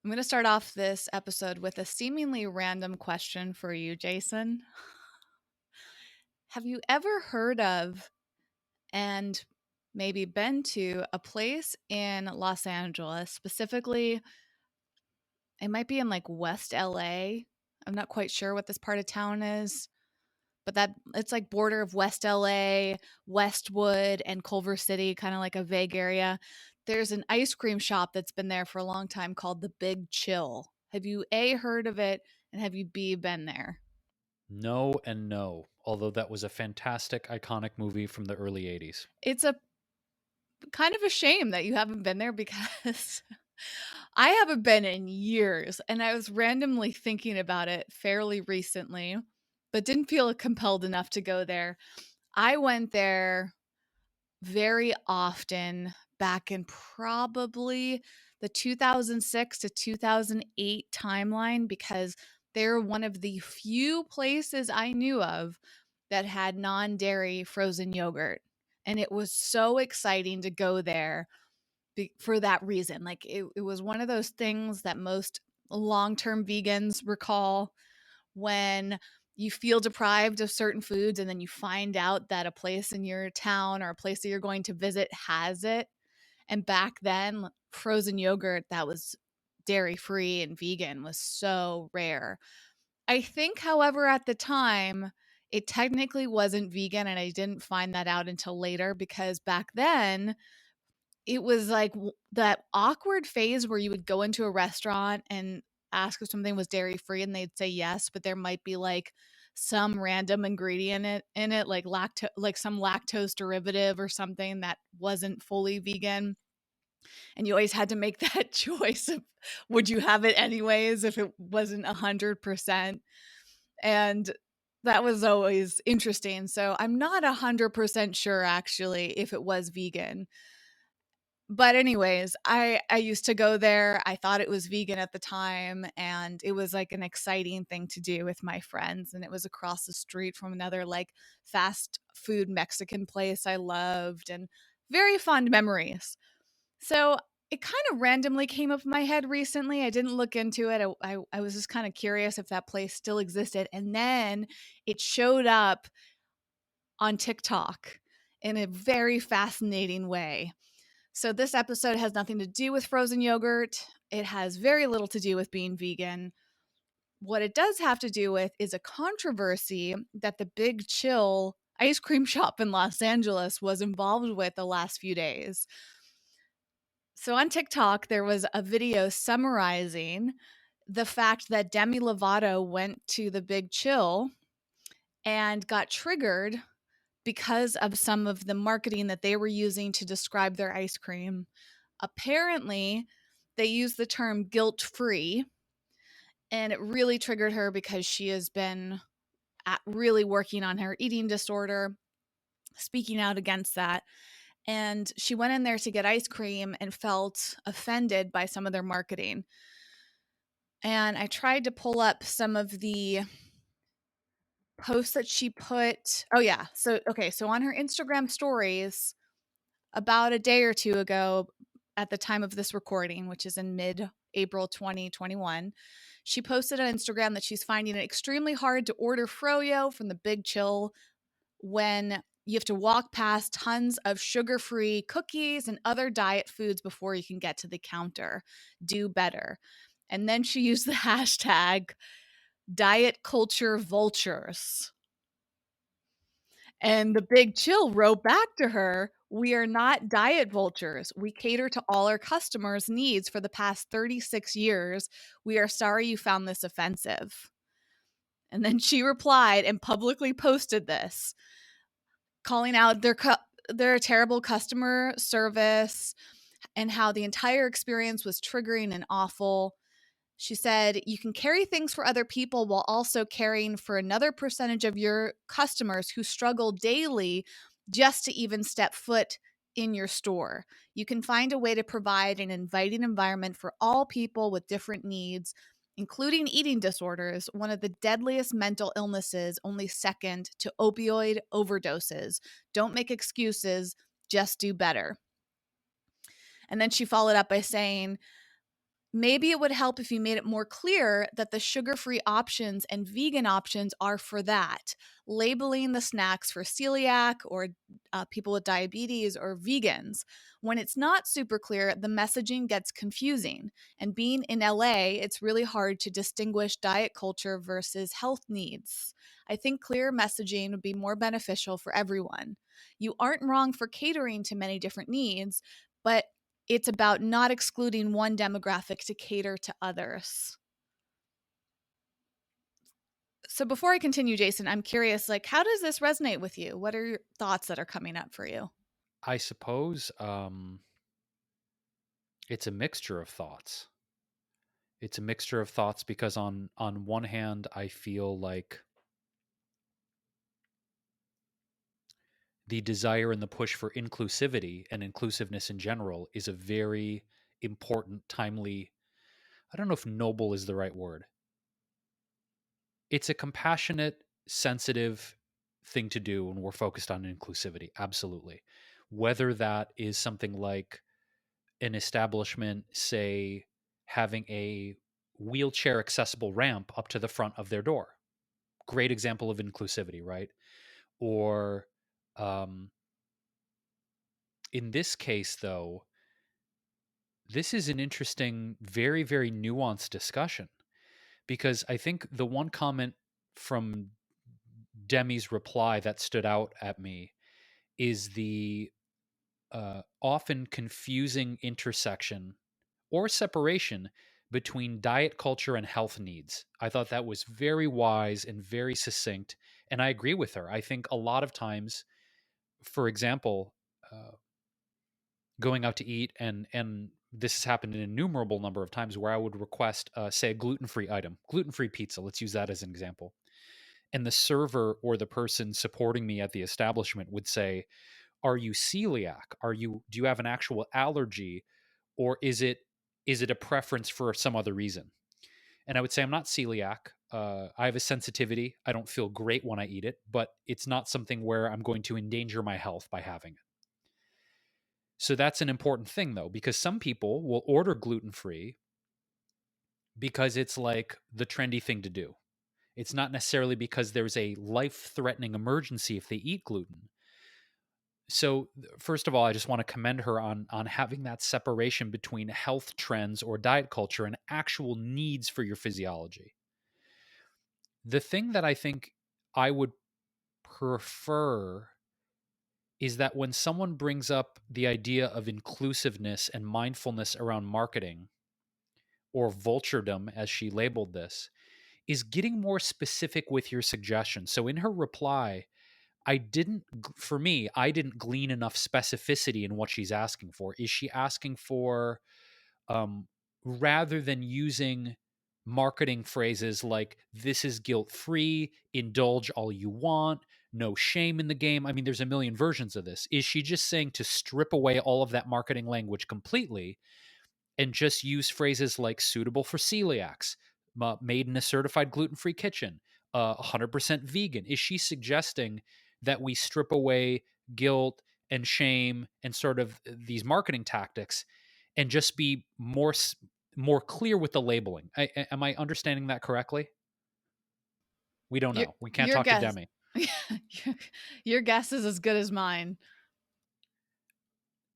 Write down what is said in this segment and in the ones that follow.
I'm going to start off this episode with a seemingly random question for you, Jason. Have you ever heard of and maybe been to a place in Los Angeles, specifically, it might be in like West LA. I'm not quite sure what this part of town is, but that it's like border of West LA, Westwood, and Culver City, kind of like a vague area. There's an ice cream shop that's been there for a long time called the Big Chill. Have you A, heard of it, and have you B, been there? No and no, although that was a fantastic, iconic movie from the early 80s. It's a kind of a shame that you haven't been there because I haven't been in years, and I was randomly thinking about it fairly recently, but didn't feel compelled enough to go there. I went there very often back in probably the 2006 to 2008 timeline because they're one of the few places I knew of that had non-dairy frozen yogurt. And it was so exciting to go there for that reason. Like it was one of those things that most long-term vegans recall when you feel deprived of certain foods and then you find out that a place in your town or a place that you're going to visit has it. And back then, frozen yogurt that was dairy free and vegan was so rare. I think, however, at the time, it technically wasn't vegan, and I didn't find that out until later because back then it was like that awkward phase where you would go into a restaurant and ask if something was dairy free and they'd say yes, but there might be like some random ingredient in it like like some lactose derivative or something that wasn't fully vegan, and you always had to make that choice of would you have it anyways if it wasn't 100%. And that was always interesting. So I'm not 100% sure actually if it was vegan, but anyways, I used to go there. I thought it was vegan at the time, and it was like an exciting thing to do with my friends, and it was across the street from another like fast food Mexican place I loved, and very fond memories. So it kind of randomly came up in my head recently. I didn't look into it. I was just kind of curious if that place still existed, and then it showed up on TikTok in a very fascinating way. So this episode has nothing to do with frozen yogurt. It has very little to do with being vegan. What it does have to do with is a controversy that the Big Chill ice cream shop in Los Angeles was involved with the last few days. So on TikTok, there was a video summarizing the fact that Demi Lovato went to the Big Chill and got triggered because of some of the marketing that they were using to describe their ice cream. Apparently, they used the term guilt free, and it really triggered her because she has been really working on her eating disorder, speaking out against that. And she went in there to get ice cream and felt offended by some of their marketing. And I tried to pull up some of the posts that she put. Oh, yeah. So, okay. So on her Instagram stories, about a day or two ago, at the time of this recording, which is in mid April 2021, she posted on Instagram that she's finding it extremely hard to order froyo from the Big Chill when you have to walk past tons of sugar-free cookies and other diet foods before you can get to the counter. Do better. And then she used the hashtag diet culture vultures. And the Big Chill wrote back to her, "We are not diet vultures. We cater to all our customers' needs for the past 36 years. We are sorry you found this offensive." And then she replied and publicly posted this, calling out their terrible customer service and how the entire experience was triggering and awful. She said, "You can carry things for other people while also caring for another percentage of your customers who struggle daily just to even step foot in your store. You can find a way to provide an inviting environment for all people with different needs, including eating disorders, one of the deadliest mental illnesses, only second to opioid overdoses. Don't make excuses, just do better." And then she followed up by saying, Maybe it would help if you made it more clear that the sugar free options and vegan options are for that, labeling the snacks for celiac or people with diabetes or vegans. When it's not super clear, the messaging gets confusing. And being in LA, it's really hard to distinguish diet culture versus health needs. I think clear messaging would be more beneficial for everyone. You aren't wrong for catering to many different needs, but it's about not excluding one demographic to cater to others. So before I continue, Jason, I'm curious, like, how does this resonate with you? What are your thoughts that are coming up for you? I suppose it's a mixture of thoughts. It's a mixture of thoughts because on one hand, I feel like the desire and the push for inclusivity and inclusiveness in general is a very important, timely, I don't know if noble is the right word. It's a compassionate, sensitive thing to do when we're focused on inclusivity. Absolutely. Whether that is something like an establishment, say, having a wheelchair accessible ramp up to the front of their door. Great example of inclusivity, right? Or um, in this case, though, this is an interesting, very, very nuanced discussion because I think the one comment from Demi's reply that stood out at me is the often confusing intersection or separation between diet culture and health needs. I thought that was very wise and very succinct. And I agree with her. I think a lot of times, for example, going out to eat and this has happened an innumerable number of times where I would request, say, a gluten-free item, gluten-free pizza. Let's use that as an example. And the server or the person supporting me at the establishment would say, "Are you celiac? Do you have an actual allergy, or is it a preference for some other reason?" And I would say, "I'm not celiac. I have a sensitivity. I don't feel great when I eat it, but it's not something where I'm going to endanger my health by having it." So that's an important thing, though, because some people will order gluten free because it's like the trendy thing to do. It's not necessarily because there's a life threatening emergency if they eat gluten. So, first of all, I just want to commend her on having that separation between health trends or diet culture and actual needs for your physiology. The thing that I think I would prefer is that when someone brings up the idea of inclusiveness and mindfulness around marketing, or vulturedom, as she labeled this, is getting more specific with your suggestions. So in her reply, for me, I didn't glean enough specificity in what she's asking for. Is she asking for, um, rather than using marketing phrases like, this is guilt free, indulge all you want, no shame in the game? I mean, there's a million versions of this. Is she just saying to strip away all of that marketing language completely and just use phrases like suitable for celiacs, made in a certified gluten-free kitchen, 100% vegan? Is she suggesting that we strip away guilt and shame and sort of these marketing tactics and just be more clear with the labeling? Am I understanding that correctly? We don't Your know. We can't your talk to guess, Demi. your guess is as good as mine.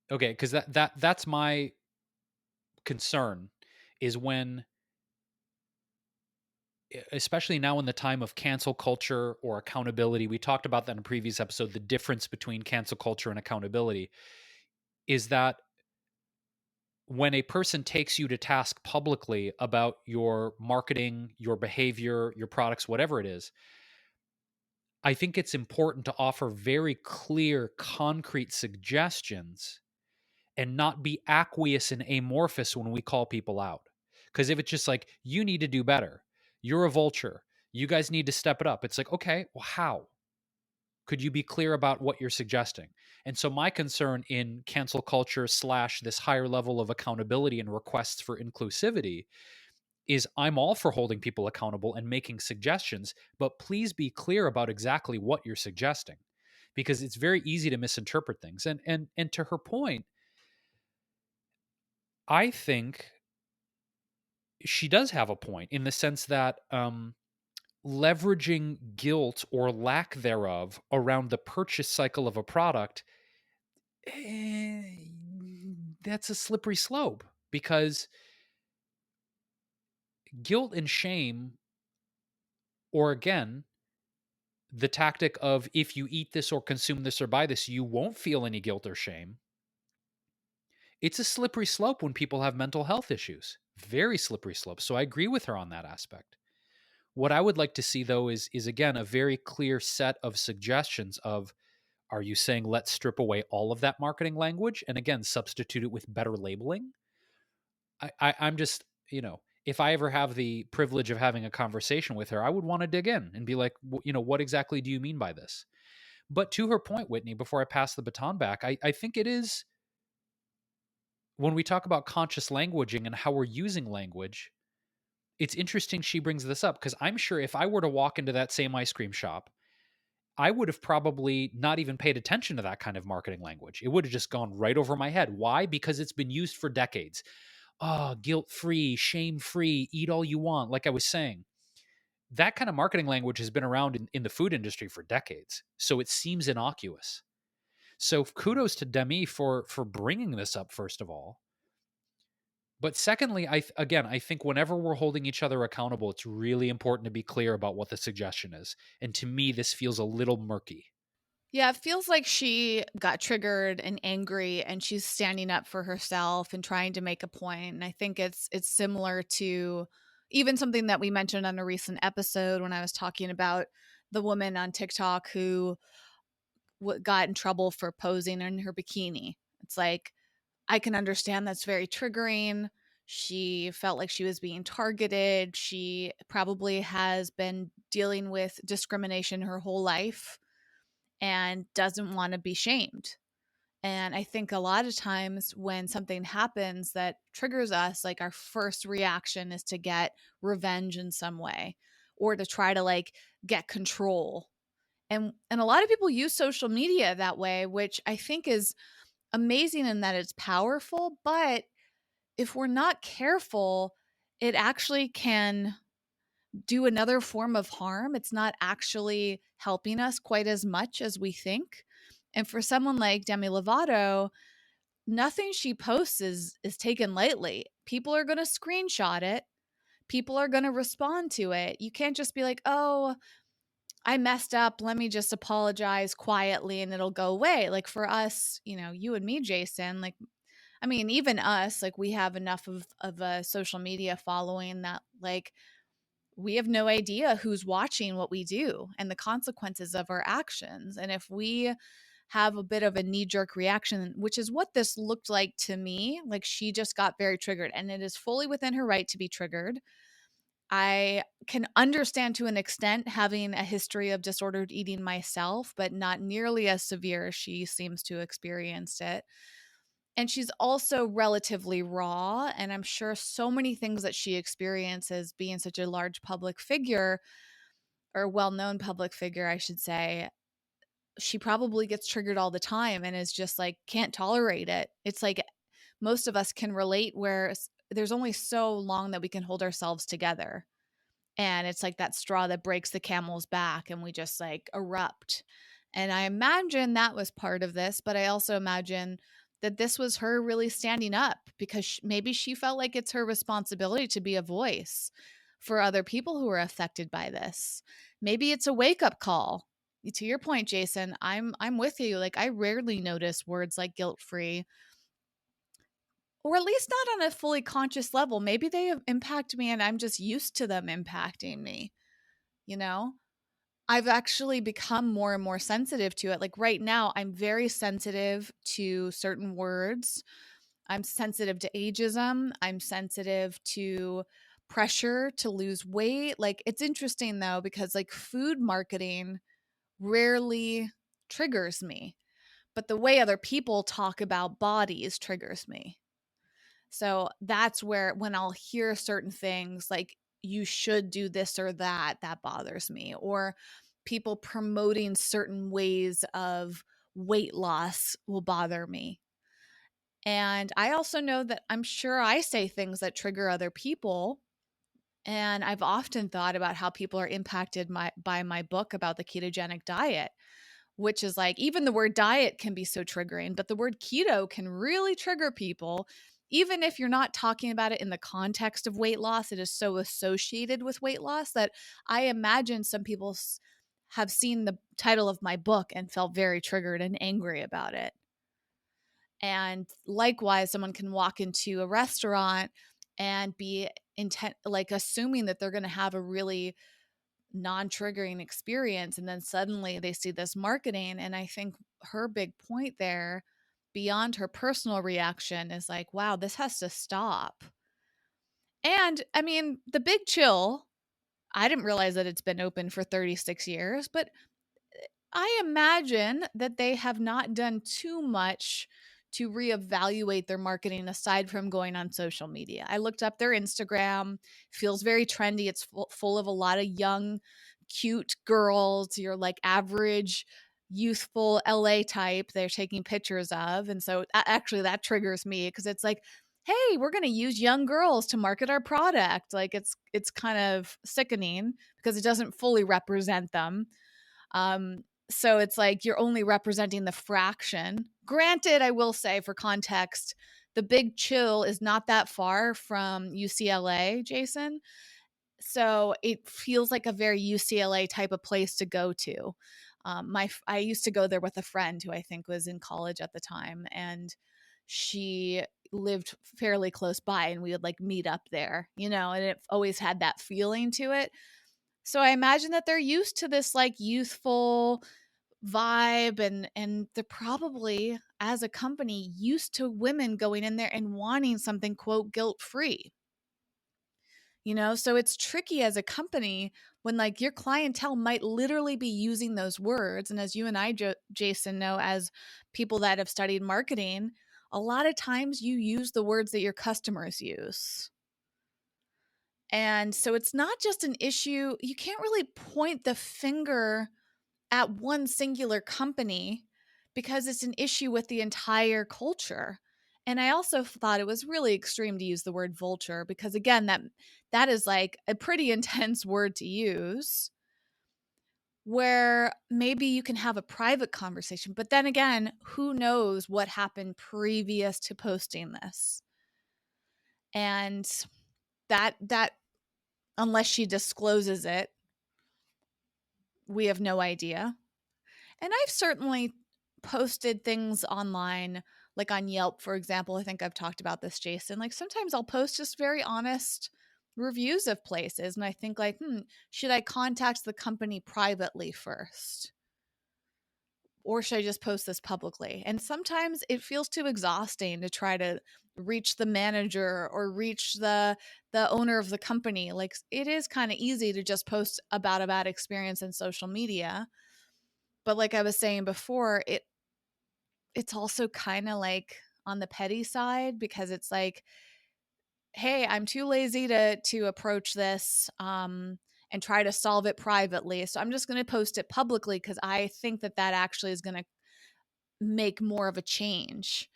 Okay, because that's my concern is when, especially now in the time of cancel culture or accountability, we talked about that in a previous episode. The difference between cancel culture and accountability is that when a person takes you to task publicly about your marketing, your behavior, your products, whatever it is, I think it's important to offer very clear, concrete suggestions and not be aqueous and amorphous when we call people out. Because if it's just like, you need to do better, you're a vulture, you guys need to step it up, it's like, okay, well, how? Could you be clear about what you're suggesting? And so, my concern in cancel culture slash this higher level of accountability and requests for inclusivity is, I'm all for holding people accountable and making suggestions, but please be clear about exactly what you're suggesting, because it's very easy to misinterpret things. And to her point, I think she does have a point in the sense that leveraging guilt or lack thereof around the purchase cycle of a product, eh, that's a slippery slope because guilt and shame, or again, the tactic of if you eat this or consume this or buy this, you won't feel any guilt or shame. It's a slippery slope when people have mental health issues. Very slippery slope. So I agree with her on that aspect. What I would like to see though is again a very clear set of suggestions of, are you saying let's strip away all of that marketing language and again substitute it with better labeling? I'm just, if I ever have the privilege of having a conversation with her, I would want to dig in and be like, what exactly do you mean by this? But to her point, Whitney, before I pass the baton back, I think it is, when we talk about conscious languaging and how we're using language, it's interesting she brings this up because I'm sure if I were to walk into that same ice cream shop, I would have probably not even paid attention to that kind of marketing language. It would have just gone right over my head. Why? Because it's been used for decades. Oh, guilt free, shame free, eat all you want. Like I was saying, that kind of marketing language has been around in the food industry for decades. So it seems innocuous. So kudos to Demi for bringing this up, first of all. But secondly, I think whenever we're holding each other accountable, it's really important to be clear about what the suggestion is. And to me, this feels a little murky. Yeah, it feels like she got triggered and angry and she's standing up for herself and trying to make a point. And I think it's similar to even something that we mentioned on a recent episode when I was talking about the woman on TikTok who got in trouble for posing in her bikini. It's like I can understand that's very triggering. She felt like she was being targeted. She probably has been dealing with discrimination her whole life and doesn't want to be shamed. And I think a lot of times when something happens that triggers us, like our first reaction is to get revenge in some way or to try to like get control. And a lot of people use social media that way, which I think is amazing in that it's powerful, but if we're not careful, it actually can do another form of harm. It's not actually helping us quite as much as we think. And for someone like Demi Lovato, nothing she posts is taken lightly. People are going to screenshot it. People are going to respond to it. You can't just be like, "Oh, I messed up. Let me just apologize quietly and it'll go away." Like for us, you and me, Jason, like I mean, even us, like we have enough of a social media following that like we have no idea who's watching what we do and the consequences of our actions. And if we have a bit of a knee jerk reaction, which is what this looked like to me, like she just got very triggered and it is fully within her right to be triggered. I can understand to an extent having a history of disordered eating myself, but not nearly as severe as she seems to have experienced it. And she's also relatively raw. And I'm sure so many things that she experiences being such a large public figure or well known public figure, I should say, she probably gets triggered all the time and is just like, can't tolerate it. It's like most of us can relate where there's only so long that we can hold ourselves together. And it's like that straw that breaks the camel's back and we just like erupt. And I imagine that was part of this, but I also imagine that this was her really standing up because maybe she felt like it's her responsibility to be a voice for other people who are affected by this. Maybe it's a wake-up call. To your point, Jason, I'm with you. Like I rarely notice words like guilt-free or at least not on a fully conscious level. Maybe they impact me and I'm just used to them impacting me, you know? I've actually become more and more sensitive to it. Like right now, I'm very sensitive to certain words. I'm sensitive to ageism. I'm sensitive to pressure to lose weight. Like it's interesting though, because like food marketing rarely triggers me, but the way other people talk about bodies triggers me. So that's where when I'll hear certain things like you should do this or that, that bothers me. Or people promoting certain ways of weight loss will bother me. And I also know that I'm sure I say things that trigger other people. And I've often thought about how people are impacted by my book about the ketogenic diet, which is like even the word diet can be so triggering, but the word keto can really trigger people. Even if you're not talking about it in the context of weight loss, it is so associated with weight loss that I imagine some people have seen the title of my book and felt very triggered and angry about it. And likewise, someone can walk into a restaurant and be intent, like assuming that they're going to have a really non-triggering experience, and then suddenly they see this marketing. And I think her big point there, beyond her personal reaction, is like, wow, this has to stop. And I mean, the Big Chill, I didn't realize that it's been open for 36 years, but I imagine that they have not done too much to reevaluate their marketing aside from going on social media. I looked up their Instagram, feels very trendy. It's full of a lot of young, cute girls, your like average youthful LA type they're taking pictures of. And so actually that triggers me because it's like, hey, we're going to use young girls to market our product. Like it's kind of sickening because it doesn't fully represent them. Um, so it's like you're only representing the fraction. Granted, I will say for context, the Big Chill is not that far from UCLA, Jason. So it feels like a very UCLA type of place to go to. I used to go there with a friend who I think was in college at the time, and she lived fairly close by, and we would like meet up there, and it always had that feeling to it. So I imagine that they're used to this like youthful vibe, and they're probably as a company used to women going in there and wanting something quote guilt free. So it's tricky as a company when like your clientele might literally be using those words, and as you and I, Jason, know, as people that have studied marketing, a lot of times you use the words that your customers use. And so it's not just an issue. You can't really point the finger at one singular company because it's an issue with the entire culture. And I also thought it was really extreme to use the word vulture because again, that is like a pretty intense word to use, where maybe you can have a private conversation, but then again, who knows what happened previous to posting this. And that unless she discloses it, we have no idea. And I've certainly posted things online, like on Yelp, for example. I think I've talked about this, Jason. Like sometimes I'll post just very honest reviews of places. And I think like, should I contact the company privately first? Or should I just post this publicly? And sometimes it feels too exhausting to try to reach the manager or reach the owner of the company. Like it is kind of easy to just post about a bad experience in social media. But like I was saying before, it's also kind of like on the petty side because it's like, hey, I'm too lazy to approach this and try to solve it privately. So I'm just going to post it publicly because I think that actually is going to make more of a change.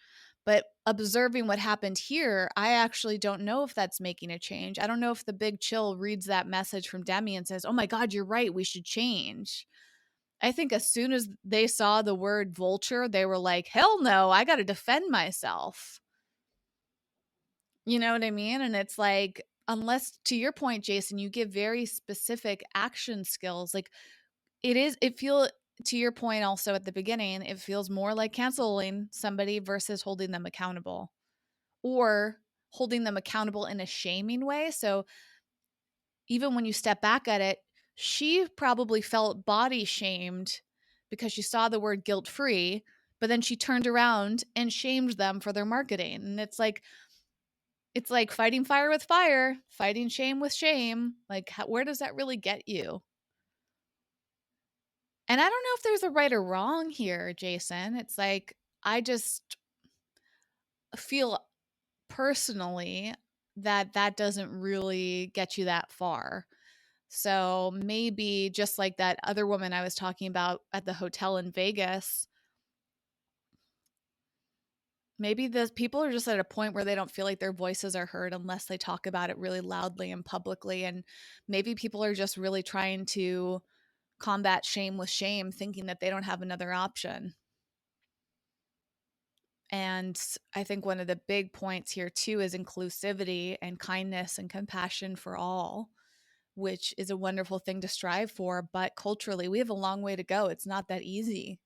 But observing what happened here, I actually don't know if that's making a change. I don't know if the Big Chill reads that message from Demi and says, oh my God, you're right. We should change. I think as soon as they saw the word vulture, they were like, hell no, I got to defend myself. You know what I mean? And it's like, unless, to your point, Jason, you give very specific action skills, like it feel to your point also at the beginning, it feels more like canceling somebody versus holding them accountable or holding them accountable in a shaming way. So even when you step back at it, she probably felt body shamed because she saw the word guilt free, but then she turned around and shamed them for their marketing. And it's like fighting fire with fire, fighting shame with shame. Like, where does that really get you? And I don't know if there's a right or wrong here, Jason. It's like, I just feel personally that doesn't really get you that far. So maybe just like that other woman I was talking about at the hotel in Vegas, Maybe the people are just at a point where they don't feel like their voices are heard unless they talk about it really loudly and publicly, and maybe people are just really trying to combat shame with shame, thinking that they don't have another option. And I think one of the big points here too is inclusivity and kindness and compassion for all, which is a wonderful thing to strive for. But culturally, we have a long way to go. It's not that easy,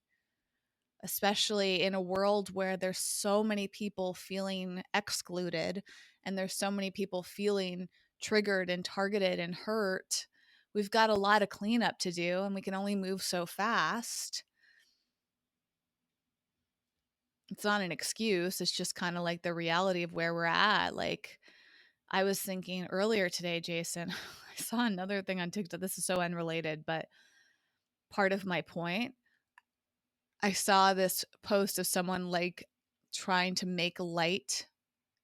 especially in a world where there's so many people feeling excluded and there's so many people feeling triggered and targeted and hurt. We've got a lot of cleanup to do, and we can only move so fast. It's not an excuse. It's just kind of like the reality of where we're at. Like, I was thinking earlier today, Jason, I saw another thing on TikTok. This is so unrelated, but part of my point, I saw this post of someone like trying to make light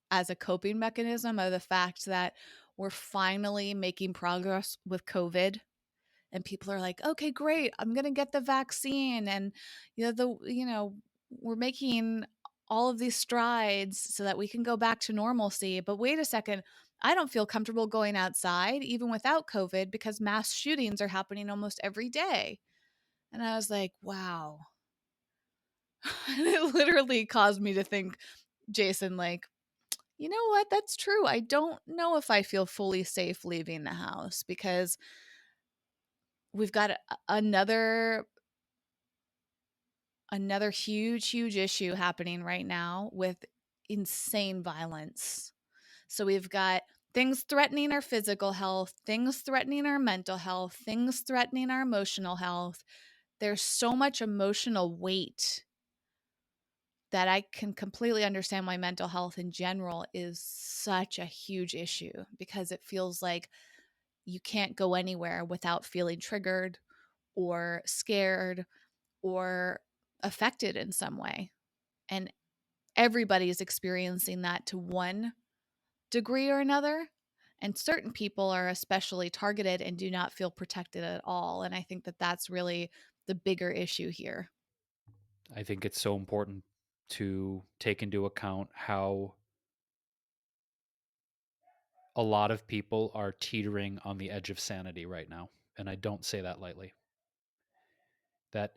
as a coping mechanism of the fact that we're finally making progress with COVID, and people are like, okay, great, I'm going to get the vaccine, and we're making all of these strides so that we can go back to normalcy. But wait a second, I don't feel comfortable going outside even without COVID because mass shootings are happening almost every day. And I was like, wow. And it literally caused me to think, Jason, like, you know what? That's true. I don't know if I feel fully safe leaving the house because we've got another huge issue happening right now with insane violence. So we've got things threatening our physical health, things threatening our mental health, things threatening our emotional health. There's so much emotional weight that I can completely understand why mental health in general is such a huge issue, because it feels like you can't go anywhere without feeling triggered or scared or affected in some way. And everybody is experiencing that to one degree or another. And certain people are especially targeted and do not feel protected at all. And I think that that's really the bigger issue here. I think it's so important to take into account how a lot of people are teetering on the edge of sanity right now, and I don't say that lightly. That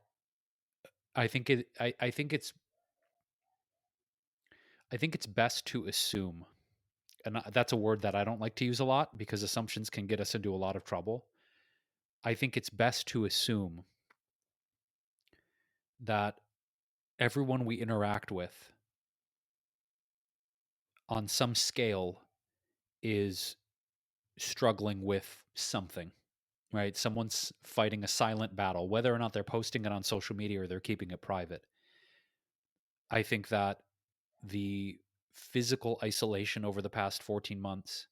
I think it's best to assume, and that's a word that I don't like to use a lot because assumptions can get us into a lot of trouble. I think it's best to assume that everyone we interact with on some scale is struggling with something, right? Someone's fighting a silent battle, whether or not they're posting it on social media or they're keeping it private. I think that the physical isolation over the past 14 months,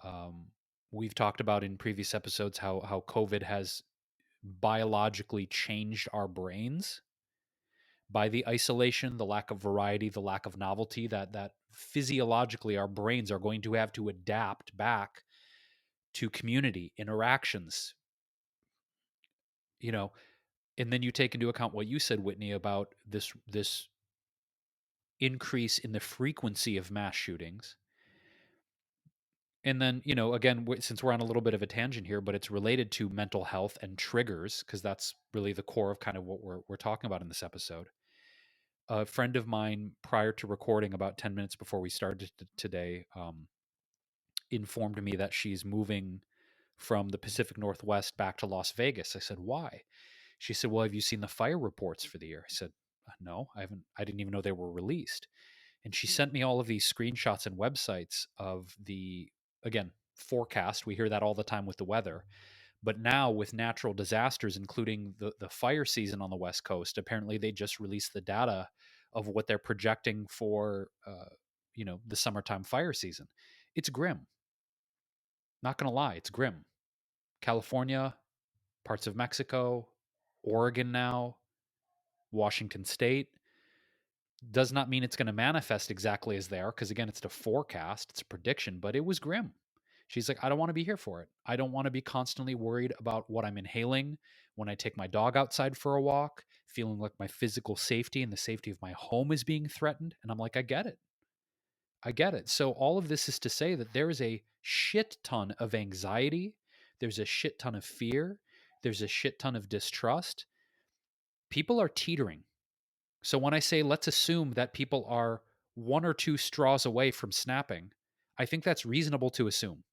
um, we've talked about in previous episodes how COVID has biologically changed our brains by the isolation, the lack of variety, the lack of novelty, that physiologically our brains are going to have to adapt back to community interactions, you know. And then you take into account what you said, Whitney, about this increase in the frequency of mass shootings. And then, again, since we're on a little bit of a tangent here, but it's related to mental health and triggers, because that's really the core of kind of what we're talking about in this episode. A friend of mine, prior to recording, about 10 minutes before we started today, informed me that she's moving from the Pacific Northwest back to Las Vegas. I said, why? She said, well, have you seen the fire reports for the year? I said, no, I haven't. I didn't even know they were released. And she sent me all of these screenshots and websites of the, again, forecast. We hear that all the time with the weather. But now with natural disasters, including the fire season on the West Coast, apparently they just released the data of what they're projecting for, the summertime fire season. It's grim. Not going to lie, it's grim. California, parts of Mexico, Oregon now, Washington State. Does not mean it's going to manifest exactly as they are, because again, it's a forecast, it's a prediction, but it was grim. She's like, I don't want to be here for it. I don't want to be constantly worried about what I'm inhaling when I take my dog outside for a walk, feeling like my physical safety and the safety of my home is being threatened. And I'm like, I get it. I get it. So all of this is to say that there is a shit ton of anxiety, there's a shit ton of fear, there's a shit ton of distrust. People are teetering. So when I say let's assume that people are one or two straws away from snapping, I think that's reasonable to assume.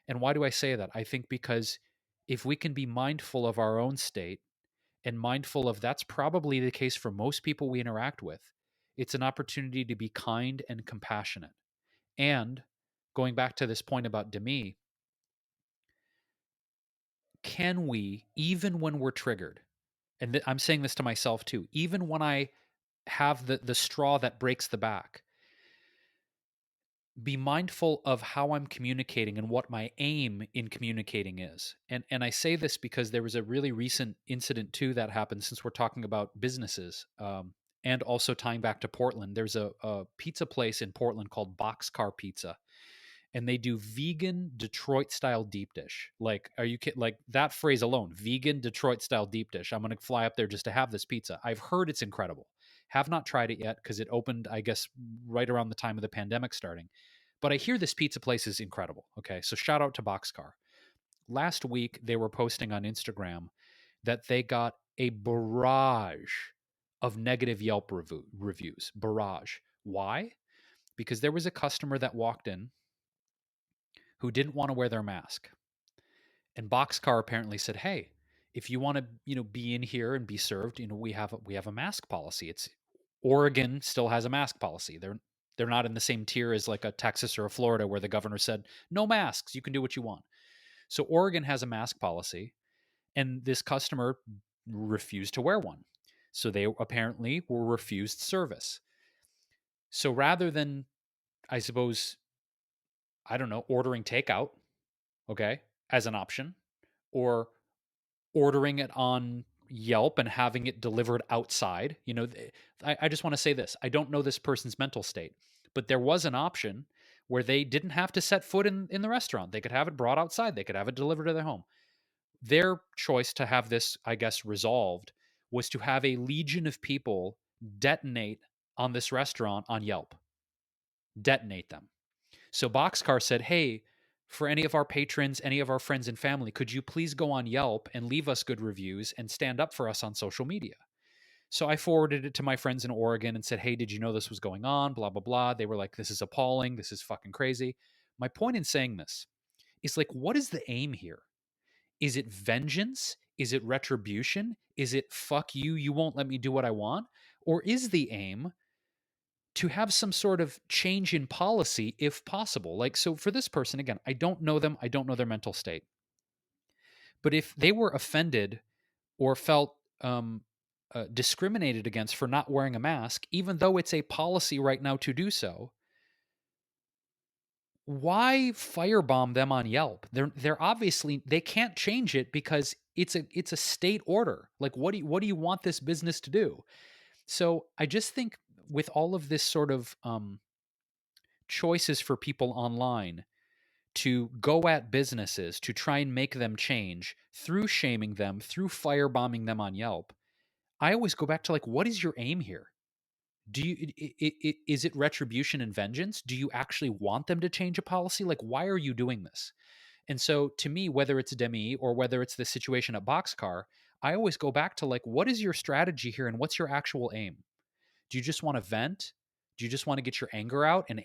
And why do I say that? I think because if we can be mindful of our own state and mindful of that's probably the case for most people we interact with, it's an opportunity to be kind and compassionate. And going back to this point about Demi, can we, even when we're triggered, and I'm saying this to myself too, even when I have the straw that breaks the back, be mindful of how I'm communicating and what my aim in communicating is. And I say this because there was a really recent incident too that happened since we're talking about businesses. And also tying back to Portland, there's a pizza place in Portland called Boxcar Pizza, and they do vegan Detroit style deep dish. Like, are you kidding? Like that phrase alone, vegan Detroit style deep dish. I'm going to fly up there just to have this pizza. I've heard it's incredible. Have not tried it yet because it opened, I guess, right around the time of the pandemic starting. But I hear this pizza place is incredible. Okay. So shout out to Boxcar. Last week, they were posting on Instagram that they got a barrage of negative Yelp reviews. Barrage. Why? Because there was a customer that walked in who didn't want to wear their mask. And Boxcar apparently said, "Hey, if you want to, be in here and be served, we have a mask policy. It's Oregon still has a mask policy. They're not in the same tier as like a Texas or a Florida where the governor said, "No masks, you can do what you want." So Oregon has a mask policy, and this customer refused to wear one. So they apparently were refused service. So rather than, I suppose, I don't know, ordering takeout, okay, as an option, or ordering it on Yelp and having it delivered outside. I just want to say this. I don't know this person's mental state, but there was an option where they didn't have to set foot in the restaurant. They could have it brought outside, they could have it delivered to their home. Their choice to have this, I guess, resolved was to have a legion of people detonate on this restaurant on Yelp, detonate them. So Boxcar said, "Hey, for any of our patrons, any of our friends and family, could you please go on Yelp and leave us good reviews and stand up for us on social media?" So I forwarded it to my friends in Oregon and said, "Hey, did you know this was going on? Blah, blah, blah." They were like, "This is appalling. This is fucking crazy." My point in saying this is like, what is the aim here? Is it vengeance? Is it retribution? Is it fuck you? You won't let me do what I want? Or is the aim to have some sort of change in policy if possible? Like, so for this person, again, I don't know them, I don't know their mental state. But if they were offended or felt discriminated against for not wearing a mask, even though it's a policy right now to do so, why firebomb them on Yelp? They're obviously they can't change it because it's a state order. Like what do you want this business to do? So I just think with all of this sort of choices for people online to go at businesses to try and make them change through shaming them, through firebombing them on Yelp, I always go back to like, what is your aim here? Is it retribution and vengeance? Do you actually want them to change a policy? Like, why are you doing this? And so to me, whether it's Demi or whether it's the situation at Boxcar, I always go back to like, what is your strategy here and what's your actual aim? Do you just want to vent? Do you just want to get your anger out and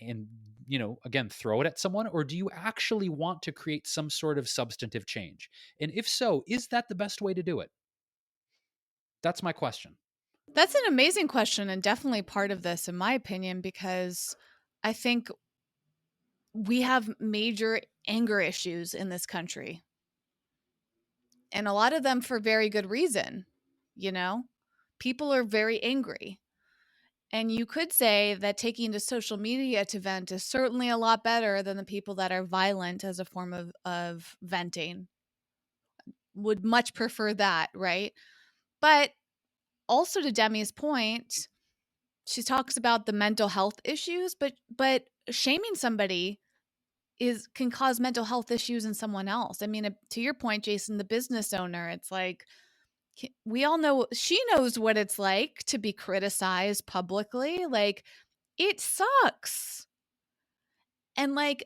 again throw it at someone, or do you actually want to create some sort of substantive change? And if so, is that the best way to do it? That's my question. That's an amazing question and definitely part of this, in my opinion, because I think we have major anger issues in this country, and a lot of them for very good reason. You know, people are very angry. And you could say that taking to social media to vent is certainly a lot better than the people that are violent as a form of venting. Would much prefer that, right? But also to Demi's point, she talks about the mental health issues, but shaming somebody is can cause mental health issues in someone else. I mean, to your point, Jason, the business owner, it's like we all know she knows what it's like to be criticized publicly. Like, it sucks. And like,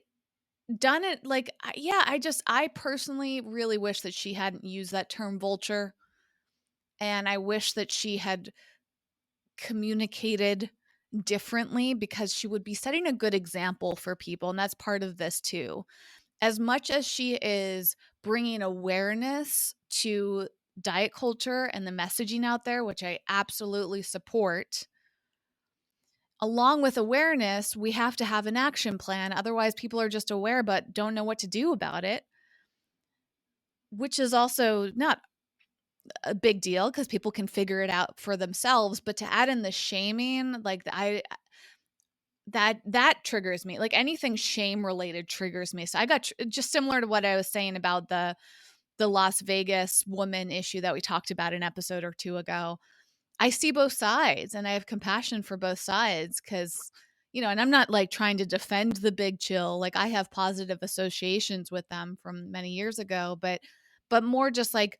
done it like, yeah, I personally really wish that she hadn't used that term vulture. And I wish that she had communicated differently, because she would be setting a good example for people. And that's part of this too. As much as she is bringing awareness to diet culture and the messaging out there, which I absolutely support, along with awareness, we have to have an action plan. Otherwise, people are just aware but don't know what to do about it, which is also not a big deal because people can figure it out for themselves. But to add in the shaming, like, that triggers me. Like, anything shame related triggers me. So I got just similar to what I was saying about the Las Vegas woman issue that we talked about an episode or two ago. I see both sides and I have compassion for both sides, because, and I'm not like trying to defend the Big Chill. Like, I have positive associations with them from many years ago, but more just like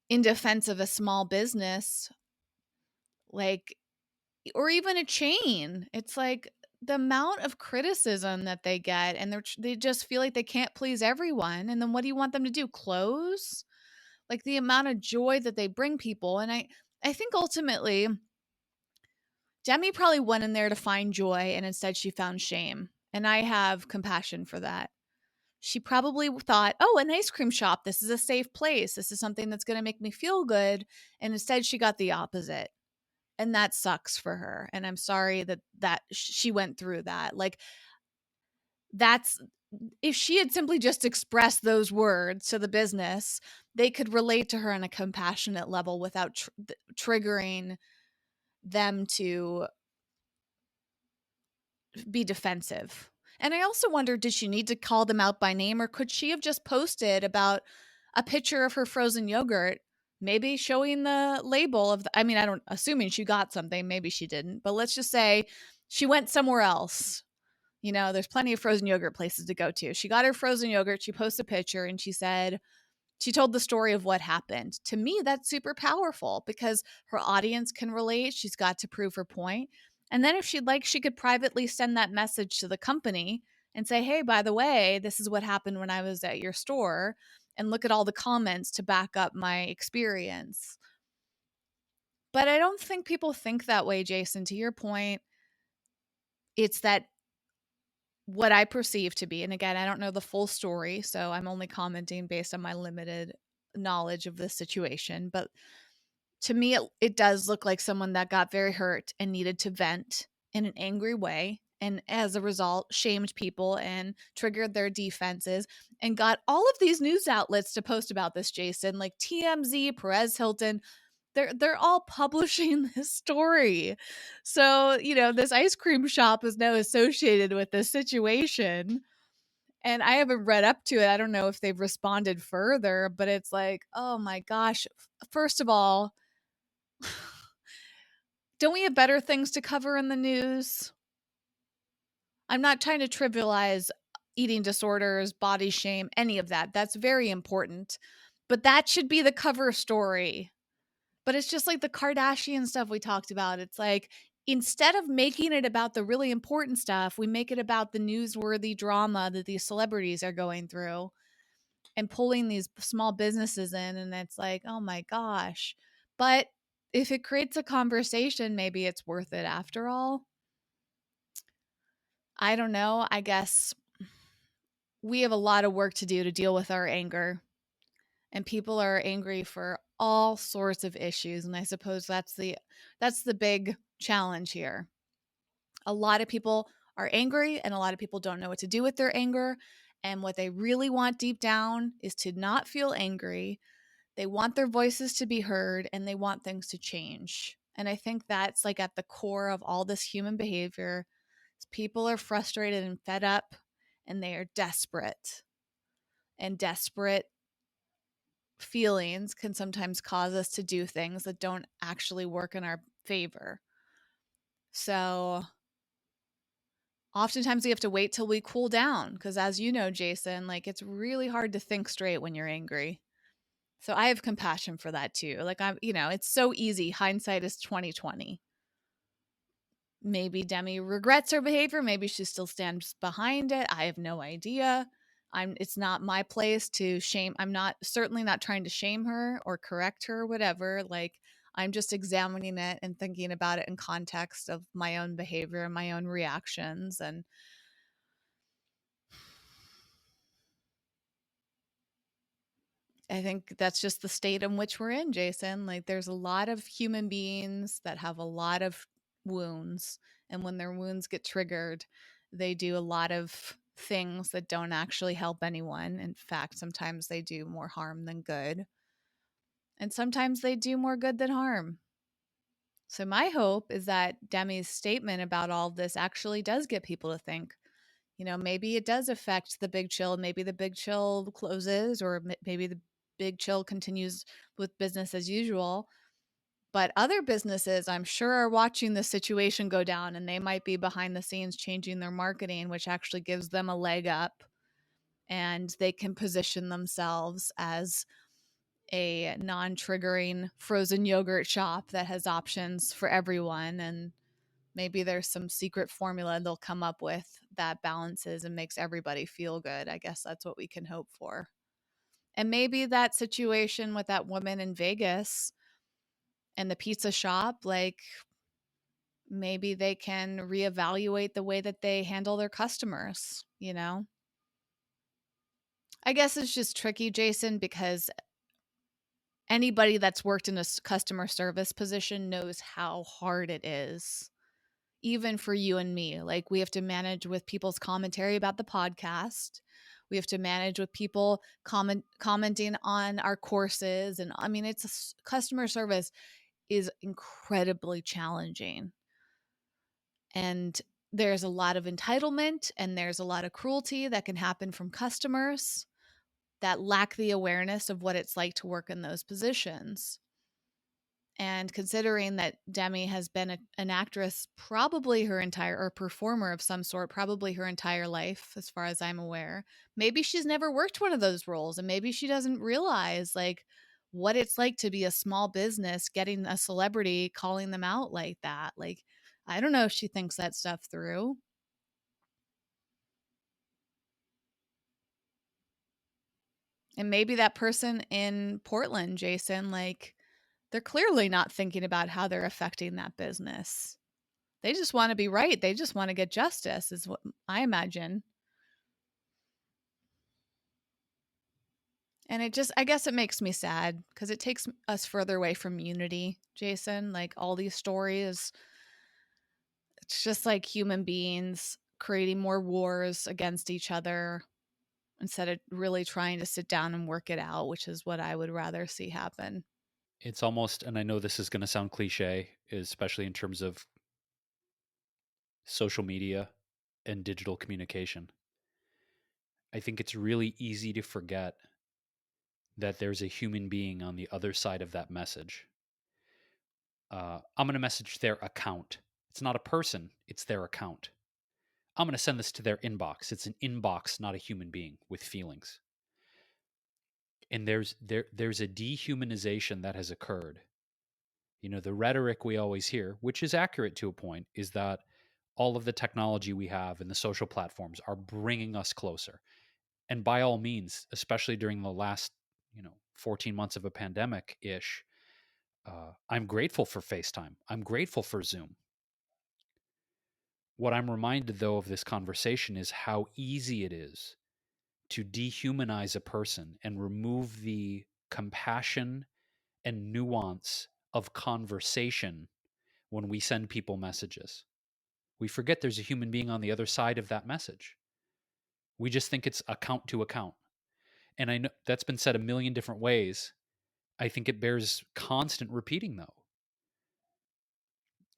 in defense of a small business, like, or even a chain. It's like the amount of criticism that they get, and they just feel like they can't please everyone. And then what do you want them to do? Close? Like, the amount of joy that they bring people. And I think ultimately Demi probably went in there to find joy, and instead she found shame. And I have compassion for that. She probably thought, oh, an ice cream shop. This is a safe place. This is something that's going to make me feel good. And instead she got the opposite. And that sucks for her. And I'm sorry that she went through that. Like, that's, if she had simply just expressed those words to the business, they could relate to her on a compassionate level without triggering them to be defensive. And I also wonder, did she need to call them out by name, or could she have just posted about a picture of her frozen yogurt, maybe showing the label of I mean, I don't, assuming she got something, maybe she didn't, but let's just say she went somewhere else. There's plenty of frozen yogurt places to go to. She got her frozen yogurt, she posted a picture, and she told the story of what happened. To me, that's super powerful because her audience can relate. She's got to prove her point. And then if she'd like, she could privately send that message to the company and say, hey, by the way, this is what happened when I was at your store. And look at all the comments to back up my experience. But I don't think people think that way, Jason. To your point, it's that what I perceive to be, and again, I don't know the full story, so I'm only commenting based on my limited knowledge of the situation. But to me, it does look like someone that got very hurt and needed to vent in an angry way. And as a result, shamed people and triggered their defenses and got all of these news outlets to post about this, Jason, like TMZ, Perez Hilton. They're all publishing this story. So, this ice cream shop is now associated with this situation. And I haven't read up to it. I don't know if they've responded further, but it's like, oh my gosh. First of all, don't we have better things to cover in the news? I'm not trying to trivialize eating disorders, body shame, any of that. That's very important. But that should be the cover story. But it's just like the Kardashian stuff we talked about. It's like, instead of making it about the really important stuff, we make it about the newsworthy drama that these celebrities are going through and pulling these small businesses in. And it's like, oh my gosh. But if it creates a conversation, maybe it's worth it after all. I don't know. I guess we have a lot of work to do to deal with our anger. And people are angry for all sorts of issues, and I suppose that's the big challenge here. A lot of people are angry, and a lot of people don't know what to do with their anger, and what they really want deep down is to not feel angry. They want their voices to be heard, and they want things to change. And I think that's like at the core of all this human behavior. People are frustrated and fed up, and they are desperate. And desperate feelings can sometimes cause us to do things that don't actually work in our favor. So Oftentimes we have to wait till we cool down because, as you know, Jason, like it's really hard to think straight when you're angry. So I have compassion for that too. Like it's so easy. Hindsight is 2020. Maybe Demi regrets her behavior. Maybe she still stands behind it. I have no idea. It's not my place to shame. I'm not certainly not trying to shame her or correct her or whatever. Like I'm just examining it and thinking about it in context of my own behavior and my own reactions. And I think that's just the state in which we're in, Jason. Like there's a lot of human beings that have a lot of wounds. And when their wounds get triggered, they do a lot of things that don't actually help anyone. In fact, sometimes they do more harm than good. And sometimes they do more good than harm. So my hope is that Demi's statement about all this actually does get people to think. Maybe it does affect the Big Chill. Maybe the Big Chill closes, or maybe the Big Chill continues with business as usual. But other businesses, I'm sure, are watching the situation go down, and they might be behind the scenes changing their marketing, which actually gives them a leg up, and they can position themselves as a non-triggering frozen yogurt shop that has options for everyone. And maybe there's some secret formula they'll come up with that balances and makes everybody feel good. I guess that's what we can hope for. And maybe that situation with that woman in Vegas and the pizza shop, like maybe they can reevaluate the way that they handle their customers. I guess it's just tricky, Jason, because anybody that's worked in a customer service position knows how hard it is, even for you and me. Like we have to manage with people's commentary about the podcast. We have to manage with people commenting on our courses. And I mean, customer service is incredibly challenging. And there's a lot of entitlement and there's a lot of cruelty that can happen from customers that lack the awareness of what it's like to work in those positions. And considering that Demi has been an actress probably her entire, or performer of some sort, probably her entire life, as far as I'm aware, maybe she's never worked one of those roles. And maybe she doesn't realize like what it's like to be a small business, getting a celebrity, calling them out like that. Like, I don't know if she thinks that stuff through. And maybe that person in Portland, Jason, like they're clearly not thinking about how they're affecting that business. They just want to be right. They just want to get justice, is what I imagine. And I guess it makes me sad because it takes us further away from unity, Jason. Like all these stories, it's just like human beings creating more wars against each other instead of really trying to sit down and work it out, which is what I would rather see happen. It's almost, and I know this is going to sound cliche, especially in terms of social media and digital communication. I think it's really easy to forget that there's a human being on the other side of that message. I'm going to message their account. It's not a person, it's their account. I'm going to send this to their inbox. It's an inbox, not a human being with feelings. And there's a dehumanization that has occurred. The rhetoric we always hear, which is accurate to a point, is that all of the technology we have and the social platforms are bringing us closer. And by all means, especially during the last 14 months of a pandemic ish, I'm grateful for FaceTime. I'm grateful for Zoom. What I'm reminded, though, of this conversation is how easy it is to dehumanize a person and remove the compassion and nuance of conversation when we send people messages. We forget there's a human being on the other side of that message. We just think it's account to account. And I know that's been said a million different ways. I think it bears constant repeating, though,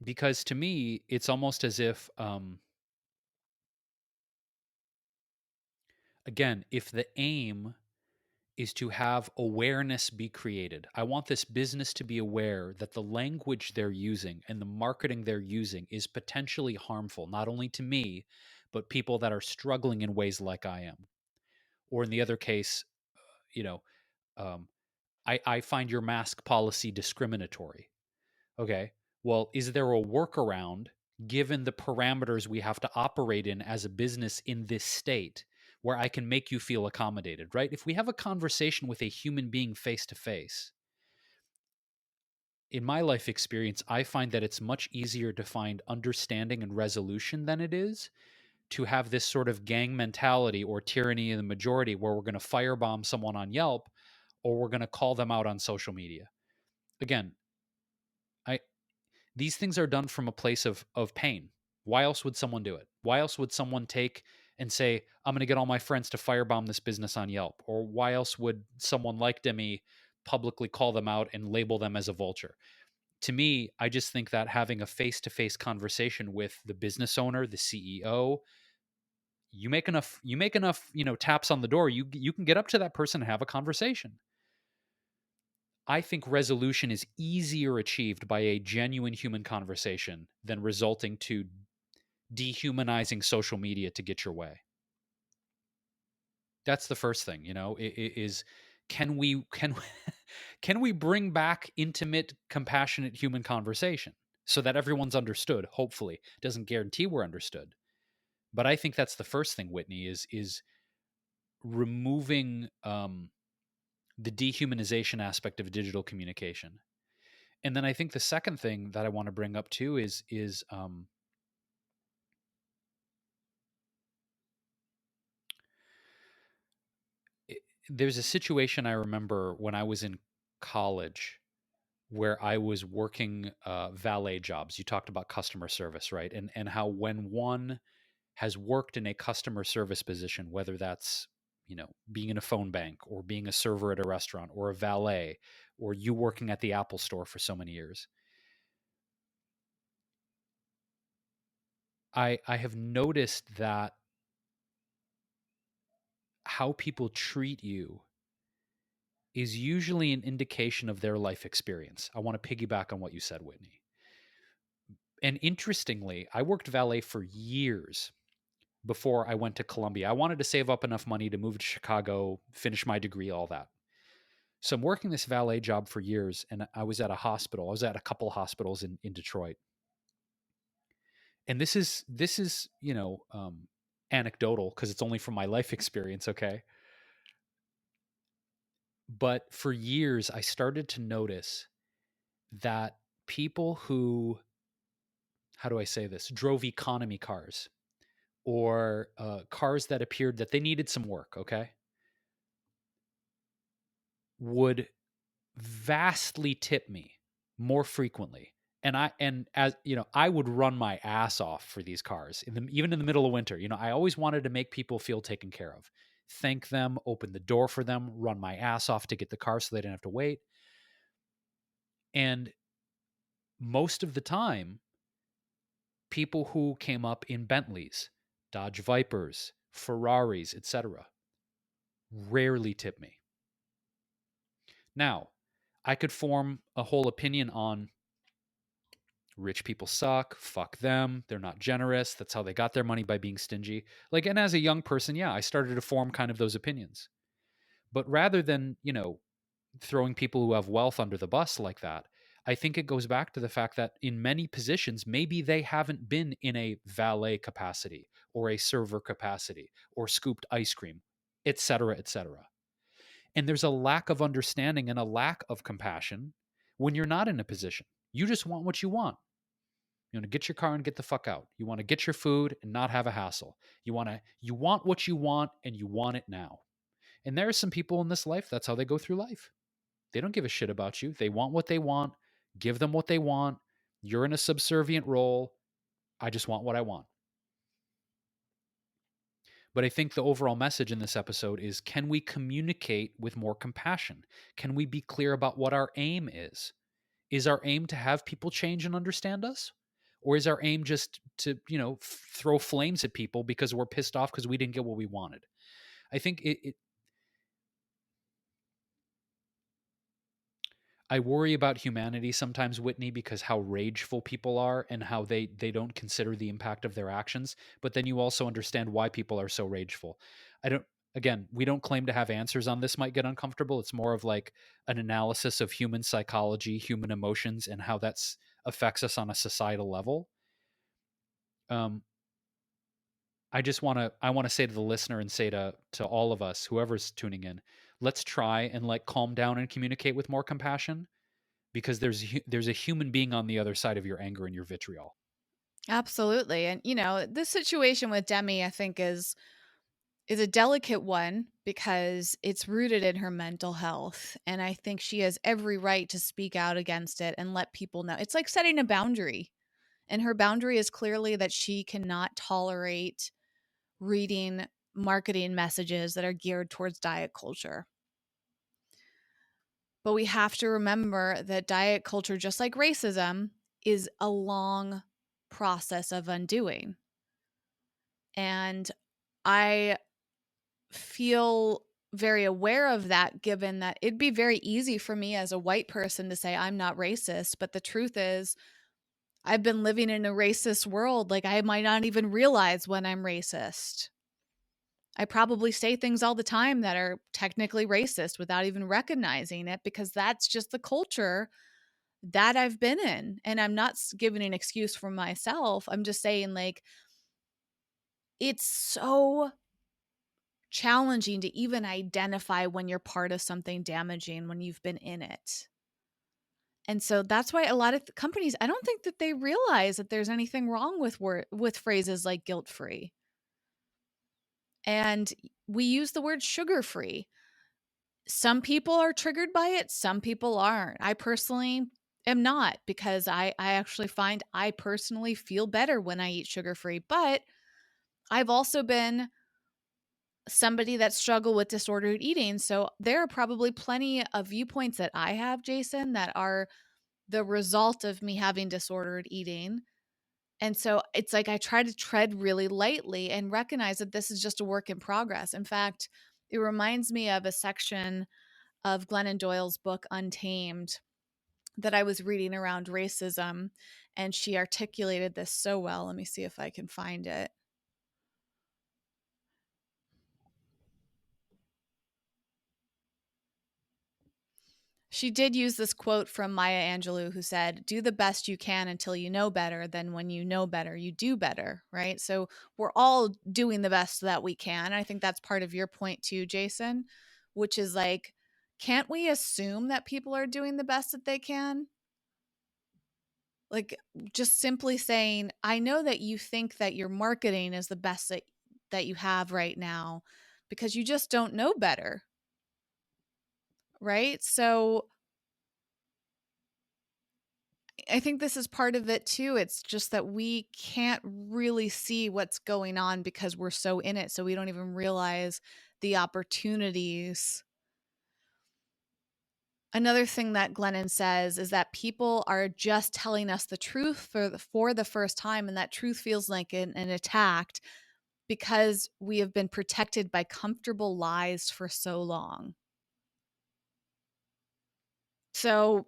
because to me, it's almost as if, again, if the aim is to have awareness be created. I want this business to be aware that the language they're using and the marketing they're using is potentially harmful, not only to me, but people that are struggling in ways like I am. Or in the other case, you know, um, I find your mask policy discriminatory. Okay. Well, is there a workaround given the parameters we have to operate in as a business in this state where I can make you feel accommodated, right? If we have a conversation with a human being face to face, in my life experience, I find that it's much easier to find understanding and resolution than it is to have this sort of gang mentality or tyranny in the majority where we're going to firebomb someone on Yelp or we're going to call them out on social media. Again, I these things are done from a place of pain. Why else would someone do it? Why else would someone take and say, I'm going to get all my friends to firebomb this business on Yelp? Or why else would someone like Demi publicly call them out and label them as a vulture? To me, I just think that having a face-to-face conversation with the business owner, the CEO, you make enough, taps on the door, you can get up to that person and have a conversation. I think resolution is easier achieved by a genuine human conversation than resulting to dehumanizing social media to get your way. That's the first thing, is can can we bring back intimate, compassionate human conversation so that everyone's understood? Hopefully, doesn't guarantee we're understood, but I think that's the first thing, Whitney, is removing the dehumanization aspect of digital communication. And then I think the second thing that I want to bring up too is it, there's a situation I remember when I was in college where I was working valet jobs. You talked about customer service, right? And how when one has worked in a customer service position, whether that's being in a phone bank or being a server at a restaurant or a valet or you working at the Apple store for so many years, I have noticed that how people treat you is usually an indication of their life experience. I want to piggyback on what you said, Whitney. And interestingly, I worked valet for years before I went to Columbia. I wanted to save up enough money to move to Chicago, finish my degree, all that. So I'm working this valet job for years, and I was at a hospital. I was at a couple hospitals in Detroit. And this is anecdotal because it's only from my life experience, okay? But for years, I started to notice that people who, how do I say this, drove economy cars or cars that appeared that they needed some work, okay, would vastly tip me more frequently. And as you know, I would run my ass off for these cars even in the middle of winter. I always wanted to make people feel taken care of, thank them, open the door for them, run my ass off to get the car so they didn't have to wait. And most of the time, people who came up in Bentleys, Dodge Vipers, Ferraris, etc., rarely tip me. Now, I could form a whole opinion on rich people suck, fuck them, they're not generous, that's how they got their money, by being stingy. Like, and as a young person, yeah, I started to form kind of those opinions. But rather than, throwing people who have wealth under the bus like that, I think it goes back to the fact that in many positions, maybe they haven't been in a valet capacity or a server capacity or scooped ice cream, et cetera, et cetera. And there's a lack of understanding and a lack of compassion when you're not in a position. You just want what you want. You want to get your car and get the fuck out. You want to get your food and not have a hassle. You want what you want and you want it now. And there are some people in this life, that's how they go through life. They don't give a shit about you. They want what they want. Give them what they want. You're in a subservient role. I just want what I want. But I think the overall message in this episode is, can we communicate with more compassion? Can we be clear about what our aim is? Is our aim to have people change and understand us? Or is our aim just to, throw flames at people because we're pissed off because we didn't get what we wanted? I think I worry about humanity sometimes, Whitney, because how rageful people are and how they don't consider the impact of their actions. But then you also understand why people are so rageful. I don't. Again, we don't claim to have answers on this. Might get uncomfortable. It's more of like an analysis of human psychology, human emotions, and how that's affects us on a societal level. Um, I want to say to the listener and say to all of us, whoever's tuning in, let's try and like calm down and communicate with more compassion because there's a human being on the other side of your anger and your vitriol. Absolutely. And this situation with Demi, I think is a delicate one because it's rooted in her mental health, and I think she has every right to speak out against it and let people know. It's like setting a boundary. And her boundary is clearly that she cannot tolerate reading marketing messages that are geared towards diet culture. But we have to remember that diet culture, just like racism, is a long process of undoing. And I feel very aware of that, given that it'd be very easy for me as a white person to say I'm not racist. But the truth is, I've been living in a racist world. Like, I might not even realize when I'm racist. I probably say things all the time that are technically racist without even recognizing it because that's just the culture that I've been in. And I'm not giving an excuse for myself. I'm just saying, like, it's so challenging to even identify when you're part of something damaging when you've been in it. And so that's why a lot of companies, I don't think that they realize that there's anything wrong with phrases like guilt-free. And we use the word sugar-free. Some people are triggered by it, some people aren't. I personally am not, because I actually find I personally feel better when I eat sugar-free. But I've also been somebody that struggled with disordered eating. So there are probably plenty of viewpoints that I have, Jason, that are the result of me having disordered eating. And so it's like I try to tread really lightly and recognize that this is just a work in progress. In fact, it reminds me of a section of Glennon Doyle's book, Untamed, that I was reading around racism. And she articulated this so well. Let me see if I can find it. She did use this quote from Maya Angelou, who said, "Do the best you can until you know better. Then when you know better, you do better." Right? So we're all doing the best that we can. I think that's part of your point too, Jason, which is like, can't we assume that people are doing the best that they can? Like, just simply saying, "I know that you think that your marketing is the best that you have right now because you just don't know better." Right? So I think this is part of it too. It's just that we can't really see what's going on because we're so in it. So we don't even realize the opportunities. Another thing that Glennon says is that people are just telling us the truth for the first time. And that truth feels like an attack because we have been protected by comfortable lies for so long. So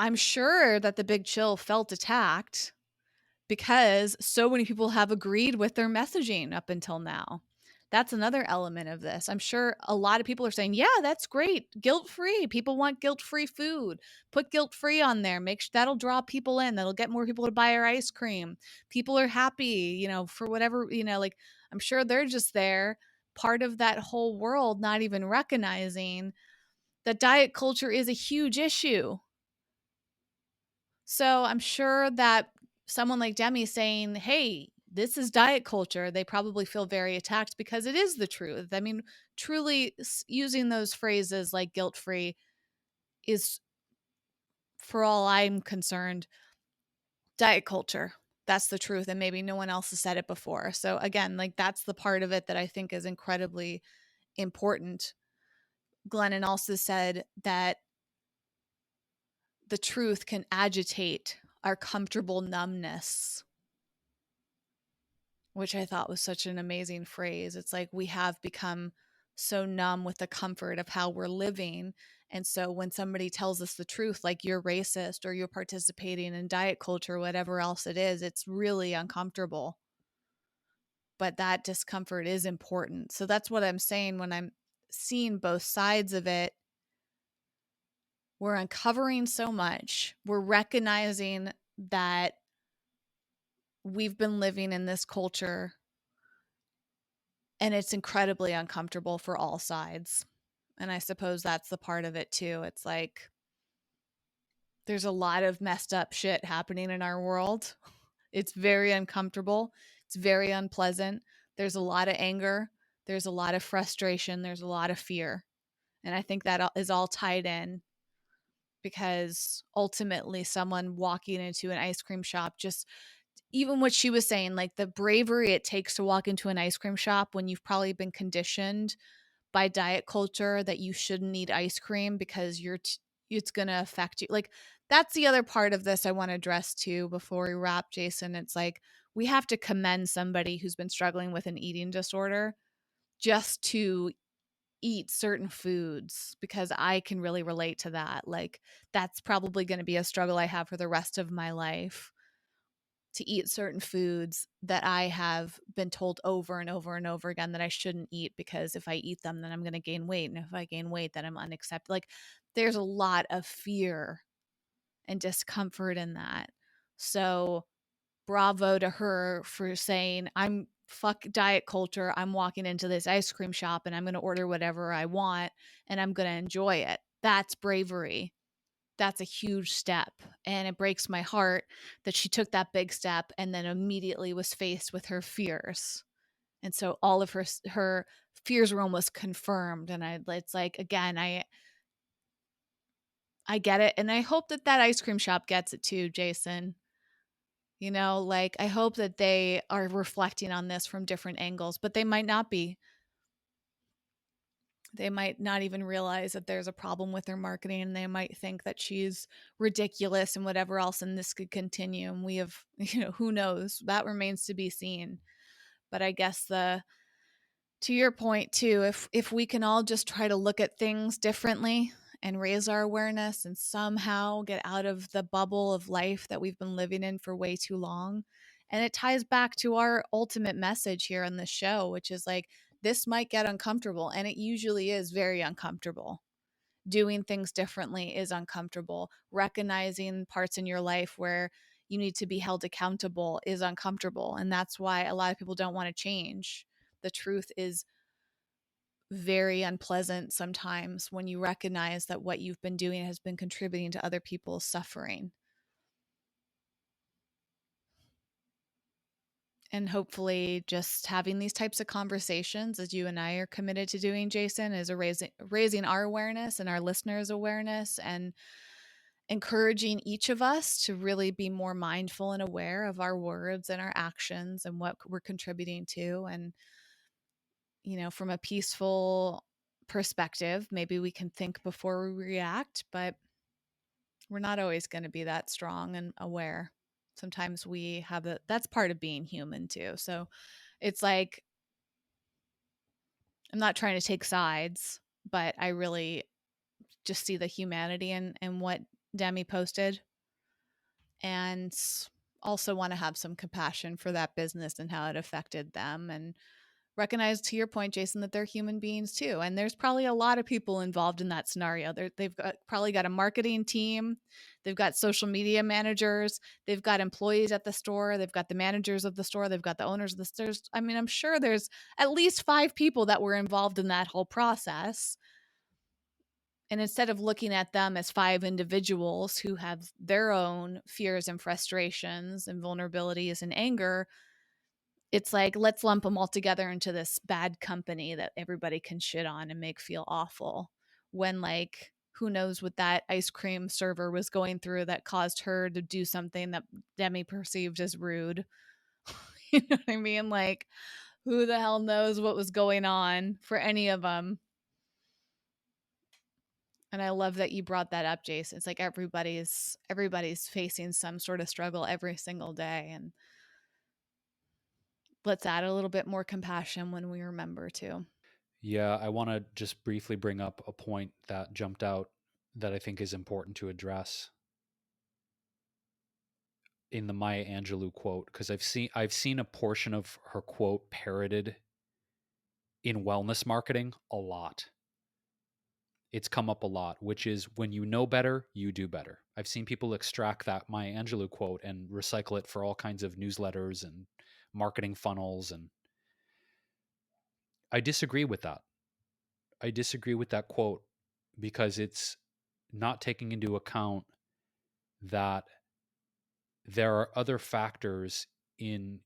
I'm sure that the Big Chill felt attacked because so many people have agreed with their messaging up until now. That's another element of this. I'm sure a lot of people are saying, "Yeah, that's great. Guilt-free. People want guilt-free food. Put guilt-free on there. Make sure that'll draw people in. That'll get more people to buy our ice cream." People are happy, for whatever, like, I'm sure they're just there, part of that whole world, not even recognizing that diet culture is a huge issue. So I'm sure that someone like Demi saying, "Hey, this is diet culture," they probably feel very attacked because it is the truth. I mean, truly using those phrases like guilt free is, for all I'm concerned, diet culture. That's the truth. And maybe no one else has said it before. So again, like, that's the part of it that I think is incredibly important. Glennon also said that the truth can agitate our comfortable numbness, which I thought was such an amazing phrase. It's like we have become so numb with the comfort of how we're living. And so when somebody tells us the truth, like you're racist or you're participating in diet culture, whatever else it is, it's really uncomfortable. But that discomfort is important. So that's what I'm saying when I'm seeing both sides of it. We're uncovering so much. We're recognizing that we've been living in this culture and it's incredibly uncomfortable for all sides. And I suppose that's the part of it too. It's like there's a lot of messed up shit happening in our world. It's very uncomfortable. It's very unpleasant. There's a lot of anger. There's a lot of frustration. There's a lot of fear. And I think that is all tied in because ultimately, someone walking into an ice cream shop, just even what she was saying, like the bravery it takes to walk into an ice cream shop when you've probably been conditioned by diet culture that you shouldn't eat ice cream because it's going to affect you. Like that's the other part of this I want to address too before we wrap, Jason. It's like we have to commend somebody who's been struggling with an eating disorder just to eat certain foods because I can really relate to that. Like that's probably going to be a struggle I have for the rest of my life to eat certain foods that I have been told over and over and over again that I shouldn't eat because if I eat them, then I'm going to gain weight. And if I gain weight, then I'm unaccepted. Like there's a lot of fear and discomfort in that. So bravo to her for saying, I'm fuck diet culture. I'm walking into this ice cream shop and I'm going to order whatever I want and I'm going to enjoy it. That's bravery. That's a huge step. And it breaks my heart that she took that big step and then immediately was faced with her fears. And so all of her fears were almost confirmed. And it's like, again, I get it. And I hope that that ice cream shop gets it too, Jason. You know, like I hope that they are reflecting on this from different angles, but they might not be. They might not even realize that there's a problem with their marketing and they might think that she's ridiculous and whatever else and this could continue and we have, who knows? That remains to be seen. But I guess the to your point too, if we can all just try to look at things differently and raise our awareness and somehow get out of the bubble of life that we've been living in for way too long. And it ties back to our ultimate message here on the show, which is like this might get uncomfortable and it usually is very uncomfortable. Doing things differently is uncomfortable. Recognizing parts in your life where you need to be held accountable is uncomfortable. And that's why a lot of people don't want to change. The truth is very unpleasant sometimes when you recognize that what you've been doing has been contributing to other people's suffering. And hopefully just having these types of conversations as you and I are committed to doing, Jason, is raising our awareness and our listeners' awareness and encouraging each of us to really be more mindful and aware of our words and our actions and what we're contributing to. And, from a peaceful perspective, maybe we can think before we react, but we're not always going to be that strong and aware. Sometimes we have that's part of being human too. So it's like, I'm not trying to take sides, but I really just see the humanity in what Demi posted and also want to have some compassion for that business and how it affected them and recognize, to your point, Jason, that they're human beings too. And there's probably a lot of people involved in that scenario. Probably got a marketing team, they've got social media managers, they've got employees at the store, they've got the managers of the store, they've got the owners of the stores. I mean, I'm sure there's at least 5 people that were involved in that whole process. And instead of looking at them as 5 individuals who have their own fears and frustrations and vulnerabilities and anger, it's like, let's lump them all together into this bad company that everybody can shit on and make feel awful. When, like, who knows what that ice cream server was going through that caused her to do something that Demi perceived as rude. You know what I mean? Like, who the hell knows what was going on for any of them? And I love that you brought that up, Jason. It's like everybody's facing some sort of struggle every single day, and let's add a little bit more compassion when we remember to. Yeah, I want to just briefly bring up a point that jumped out that I think is important to address in the Maya Angelou quote, because I've seen a portion of her quote parroted in wellness marketing a lot. It's come up a lot, which is when you know better, you do better. I've seen people extract that Maya Angelou quote and recycle it for all kinds of newsletters and marketing funnels. And I disagree with that. I disagree with that quote because it's not taking into account that there are other factors in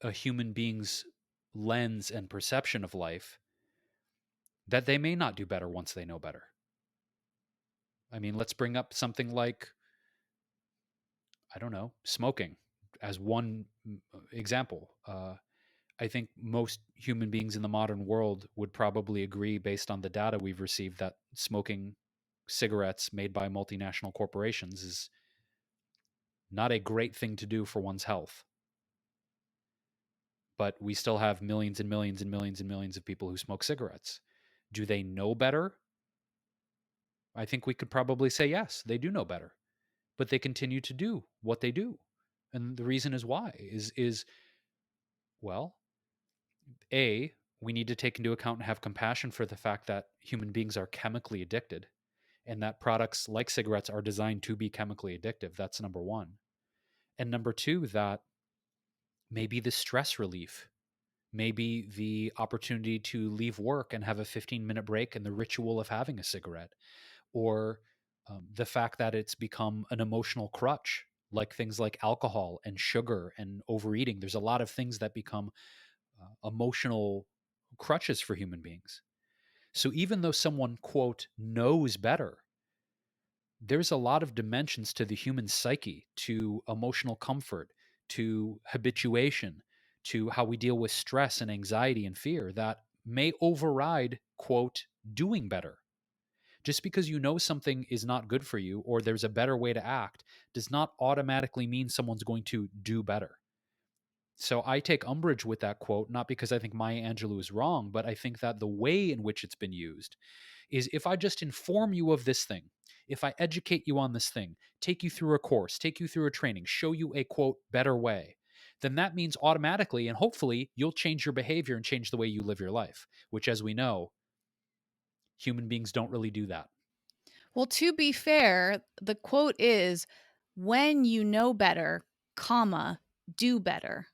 a human being's lens and perception of life that they may not do better once they know better. I mean, let's bring up something like, I don't know, smoking as one example. I think most human beings in the modern world would probably agree, based on the data we've received, that smoking cigarettes made by multinational corporations is not a great thing to do for one's health. But we still have millions and millions and millions and millions of people who smoke cigarettes. Do they know better? I think we could probably say yes, they do know better, but they continue to do what they do. And the reason is why is well, A, we need to take into account and have compassion for the fact that human beings are chemically addicted and that products like cigarettes are designed to be chemically addictive. That's number one. And number two, that maybe the stress relief, maybe the opportunity to leave work and have a 15-minute break and the ritual of having a cigarette, or the fact that it's become an emotional crutch, like things like alcohol and sugar and overeating. There's a lot of things that become emotional crutches for human beings. So even though someone, quote, knows better, there's a lot of dimensions to the human psyche, to emotional comfort, to habituation, to how we deal with stress and anxiety and fear that may override, quote, doing better. Just because you know something is not good for you or there's a better way to act does not automatically mean someone's going to do better. So I take umbrage with that quote, not because I think Maya Angelou is wrong, but I think that the way in which it's been used is, if I just inform you of this thing, if I educate you on this thing, take you through a course, take you through a training, show you a quote better way, then that means automatically and hopefully you'll change your behavior and change the way you live your life, which, as we know, human beings don't really do that. Well, to be fair, the quote is, when you know better, comma, do better.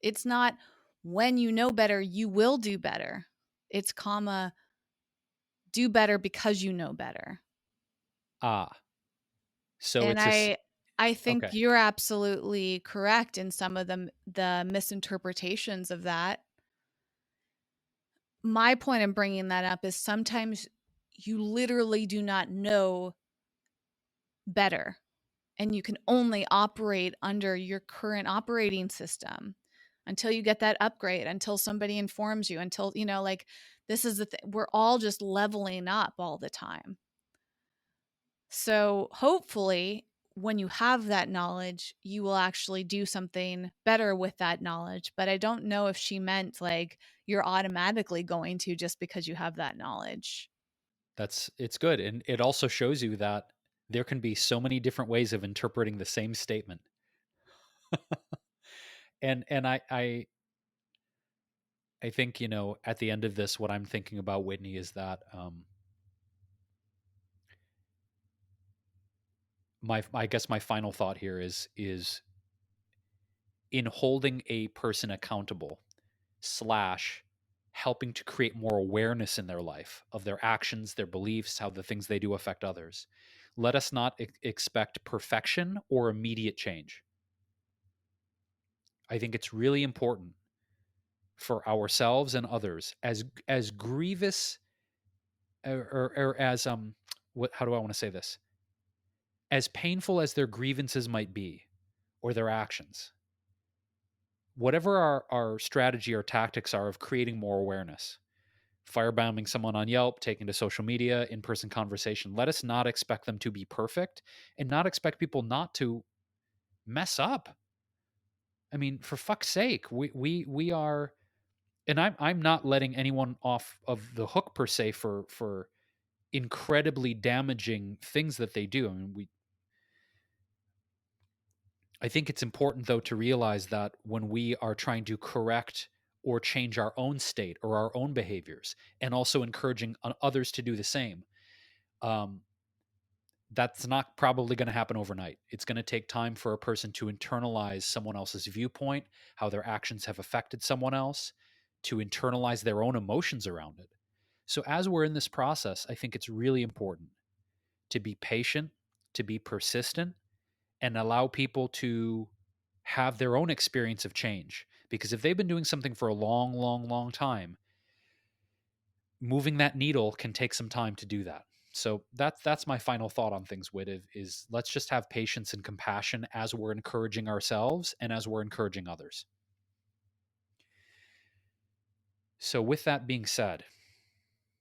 It's not when you know better, you will do better. It's comma, do better because you know better. Ah, so And it's I think okay. you're absolutely correct in some of the misinterpretations of that. My point in bringing that up is sometimes you literally do not know better, and you can only operate under your current operating system until you get that upgrade, until somebody informs you, until, like, this is the thing. We're all just leveling up all the time. So hopefully, when you have that knowledge, you will actually do something better with that knowledge. But I don't know if she meant like you're automatically going to just because you have that knowledge. It's good. And it also shows you that there can be so many different ways of interpreting the same statement. And I think, at the end of this, what I'm thinking about, Whitney, is that I guess my final thought here is in holding a person accountable slash helping to create more awareness in their life of their actions, their beliefs, how the things they do affect others. Let us not expect perfection or immediate change. I think it's really important for ourselves and others, as grievous, or as what how do I want to say this? As painful as their grievances might be or their actions. Whatever our strategy or tactics are of creating more awareness, firebombing someone on Yelp, taking to social media, in-person conversation, let us not expect them to be perfect and not expect people not to mess up. I mean, for fuck's sake, we are, and I'm not letting anyone off of the hook per se for incredibly damaging things that they do. I think it's important though to realize that when we are trying to correct or change our own state or our own behaviors, and also encouraging others to do the same, um, that's not probably going to happen overnight. It's going to take time for a person to internalize someone else's viewpoint, how their actions have affected someone else, to internalize their own emotions around it. So, as we're in this process, I think it's really important to be patient, to be persistent, and allow people to have their own experience of change. Because if they've been doing something for a long, long, long time, moving that needle can take some time to do that. So that's my final thought on things, Wit, is let's just have patience and compassion as we're encouraging ourselves and as we're encouraging others. So with that being said,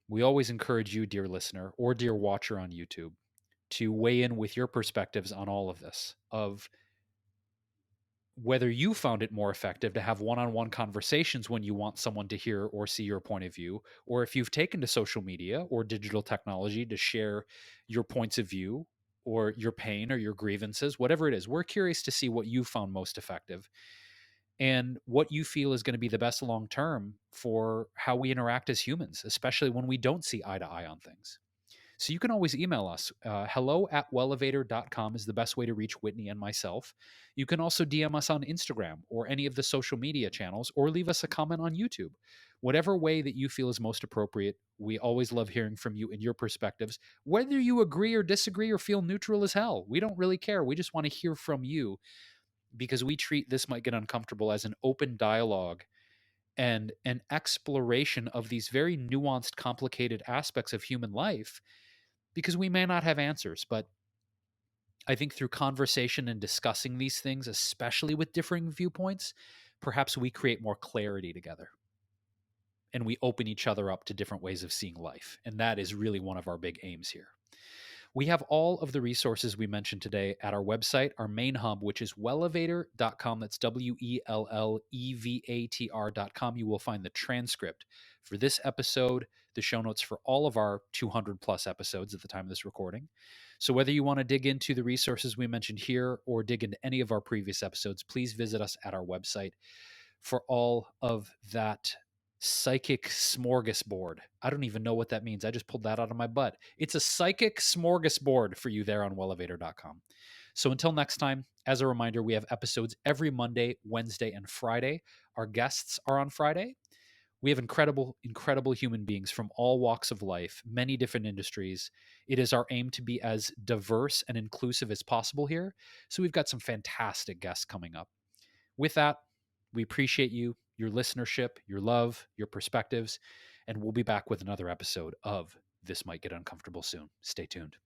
we always encourage you, dear listener or dear watcher on YouTube, to weigh in with your perspectives on all of this, of whether you found it more effective to have one-on-one conversations when you want someone to hear or see your point of view, or if you've taken to social media or digital technology to share your points of view or your pain or your grievances, whatever it is. We're curious to see what you found most effective and what you feel is going to be the best long term for how we interact as humans, especially when we don't see eye to eye on things. So you can always email us. Hello@wellevator.com is the best way to reach Whitney and myself. You can also DM us on Instagram or any of the social media channels, or leave us a comment on YouTube. Whatever way that you feel is most appropriate, we always love hearing from you and your perspectives. Whether you agree or disagree or feel neutral as hell, we don't really care. We just want to hear from you, because we treat This Might Get Uncomfortable as an open dialogue and an exploration of these very nuanced, complicated aspects of human life, because we may not have answers, but I think through conversation and discussing these things, especially with differing viewpoints, perhaps we create more clarity together and we open each other up to different ways of seeing life. And that is really one of our big aims here. We have all of the resources we mentioned today at our website, our main hub, which is wellevator.com. That's WELLEVATR.com. You will find the transcript for this episode, the show notes for all of our 200 plus episodes at the time of this recording. So, whether you want to dig into the resources we mentioned here or dig into any of our previous episodes, please visit us at our website for all of that psychic smorgasbord. I don't even know what that means. I just pulled that out of my butt. It's a psychic smorgasbord for you there on wellevator.com. So until next time, as a reminder, we have episodes every Monday, Wednesday, and Friday. Our guests are on Friday. We have incredible, incredible human beings from all walks of life, many different industries. It is our aim to be as diverse and inclusive as possible here. So we've got some fantastic guests coming up. With that, we appreciate you, your listenership, your love, your perspectives, and we'll be back with another episode of This Might Get Uncomfortable soon. Stay tuned.